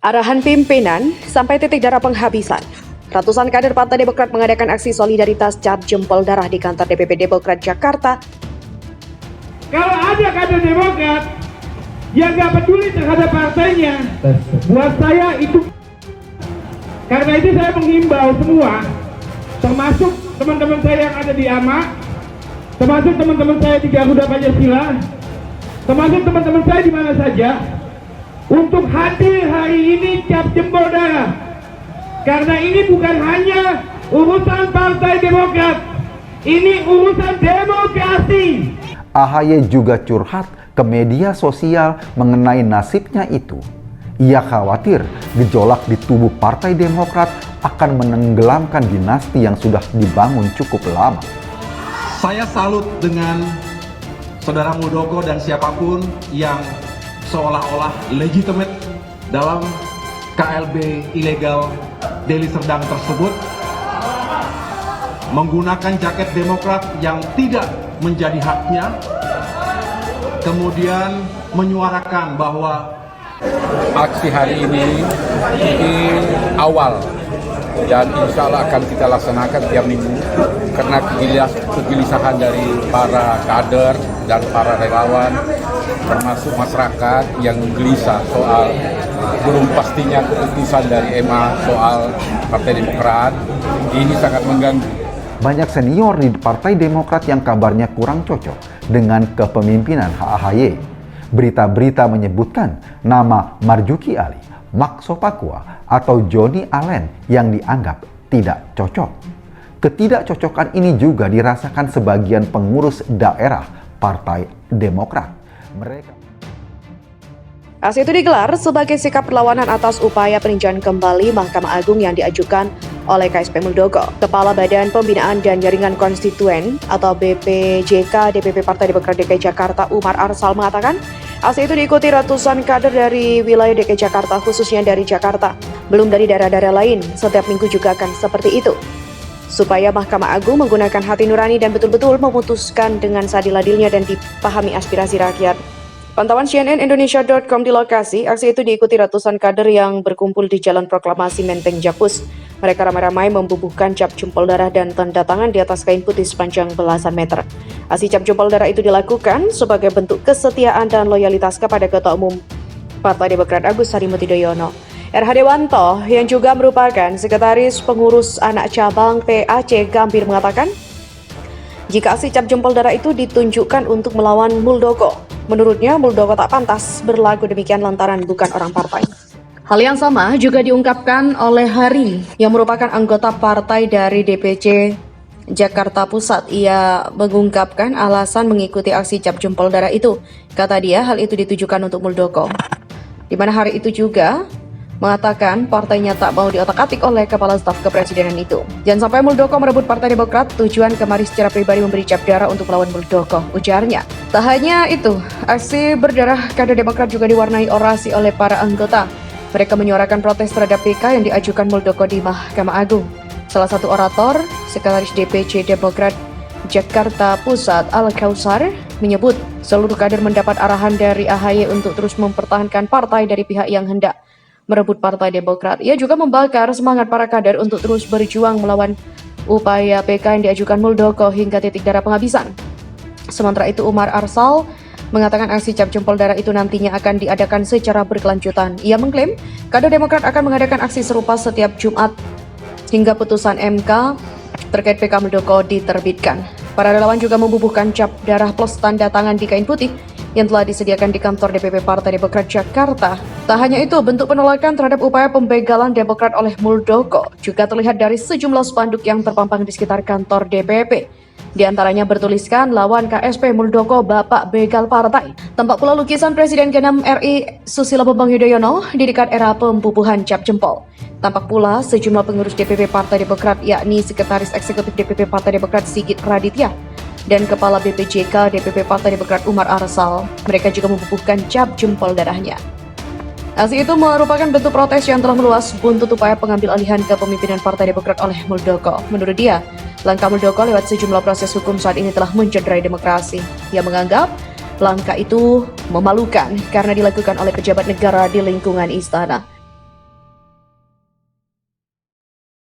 Arahan pimpinan sampai titik darah penghabisan. Ratusan kader Partai Demokrat mengadakan aksi solidaritas cap jempol darah di kantor DPP Demokrat Jakarta. Kalau ada kader Demokrat yang nggak peduli terhadap partainya, buat saya itu. Karena itu saya menghimbau semua, termasuk teman-teman saya yang ada di AMA, termasuk teman-teman saya di Garuda Pancasila, termasuk teman-teman saya di mana saja, untuk hadir hari ini cap jempol darah. Karena ini bukan hanya urusan Partai Demokrat, ini urusan demokrasi. AHY juga curhat ke media sosial mengenai nasibnya itu. Ia khawatir gejolak di tubuh Partai Demokrat akan menenggelamkan dinasti yang sudah dibangun cukup lama. Saya salut dengan Saudara Muldoko dan siapapun yang seolah-olah legitimate dalam KLB ilegal Deli Serdang tersebut, menggunakan jaket Demokrat yang tidak menjadi haknya, kemudian menyuarakan bahwa aksi hari ini awal dan insya Allah akan kita laksanakan tiap minggu karena kegelisahan dari para kader dan para relawan termasuk masyarakat yang gelisah soal belum pastinya keputusan dari MA soal Partai Demokrat ini sangat mengganggu. Banyak senior di Partai Demokrat yang kabarnya kurang cocok dengan kepemimpinan AHY. Berita-berita menyebutkan nama Marzuki Ali, Mak Sopakua, atau Johnny Allen yang dianggap tidak cocok. Ketidakcocokan ini juga dirasakan sebagian pengurus daerah Partai Demokrat. Aksi itu digelar sebagai sikap perlawanan atas upaya peninjauan kembali Mahkamah Agung yang diajukan oleh KSP Muldoko. Kepala Badan Pembinaan dan Jaringan Konstituen atau BPJK DPP Partai Demokrat DKI Jakarta Umar Arsal mengatakan, aksi itu diikuti ratusan kader dari wilayah DKI Jakarta, khususnya dari Jakarta, belum dari daerah-daerah lain. Setiap minggu juga akan seperti itu, supaya Mahkamah Agung menggunakan hati nurani dan betul-betul memutuskan dengan seadil-adilnya dan dipahami aspirasi rakyat. Pantauan CNNindonesia.com di lokasi, aksi itu diikuti ratusan kader yang berkumpul di Jalan Proklamasi Menteng Jakpus. Mereka ramai-ramai membubuhkan cap jempol darah dan tanda tangan di atas kain putih sepanjang belasan meter. Aksi cap jempol darah itu dilakukan sebagai bentuk kesetiaan dan loyalitas kepada Ketua Umum Partai Demokrat Agus Harimurti Yudhoyono. RH Dewanto yang juga merupakan Sekretaris Pengurus Anak Cabang PAC Gambir mengatakan, jika aksi cap jempol darah itu ditunjukkan untuk melawan Muldoko, menurutnya Muldoko tak pantas berlaku demikian lantaran bukan orang partai. Hal yang sama juga diungkapkan oleh Hari yang merupakan anggota partai dari DPC Jakarta Pusat. Ia mengungkapkan alasan mengikuti aksi cap jempol darah itu. Kata dia, hal itu ditujukan untuk Muldoko. Di mana Hari itu juga mengatakan partainya tak mau diotak-atik oleh kepala staf kepresidenan itu. Jangan sampai Muldoko merebut Partai Demokrat, tujuan kemari secara pribadi memberi cap darah untuk melawan Muldoko, ujarnya. Tak hanya itu, aksi berdarah kader Demokrat juga diwarnai orasi oleh para anggota. Mereka menyuarakan protes terhadap PK yang diajukan Muldoko di Mahkamah Agung. Salah satu orator, Sekretaris DPC Demokrat Jakarta Pusat Al-Kausar, menyebut seluruh kader mendapat arahan dari AHY untuk terus mempertahankan partai dari pihak yang hendak merebut Partai Demokrat. Ia juga membakar semangat para kader untuk terus berjuang melawan upaya PK yang diajukan Muldoko hingga titik darah penghabisan. Sementara itu Umar Arsal mengatakan aksi cap jempol darah itu nantinya akan diadakan secara berkelanjutan. Ia mengklaim kader Demokrat akan mengadakan aksi serupa setiap Jumat hingga putusan MK terkait PK Muldoko diterbitkan. Para relawan juga membubuhkan cap darah plus tanda tangan di kain putih yang telah disediakan di kantor DPP Partai Demokrat Jakarta. Tak hanya itu, bentuk penolakan terhadap upaya pembegalan Demokrat oleh Muldoko juga terlihat dari sejumlah spanduk yang terpampang di sekitar kantor DPP. Di antaranya bertuliskan lawan KSP Muldoko Bapak Begal Partai. Tampak pula lukisan Presiden ke-6 RI Susilo Bambang Yudhoyono di dekat era pembubuhan cap jempol. Tampak pula sejumlah pengurus DPP Partai Demokrat yakni Sekretaris Eksekutif DPP Partai Demokrat Sigit Raditya dan Kepala BPJK DPP Partai Demokrat Umar Arsal. Mereka juga membubuhkan cap jempol darahnya. Aksi itu merupakan bentuk protes yang telah meluas buntut upaya pengambil alihan kepemimpinan Partai Demokrat oleh Muldoko. Menurut dia, langkah Muldoko lewat sejumlah proses hukum saat ini telah mencederai demokrasi. Ia menganggap langkah itu memalukan karena dilakukan oleh pejabat negara di lingkungan istana.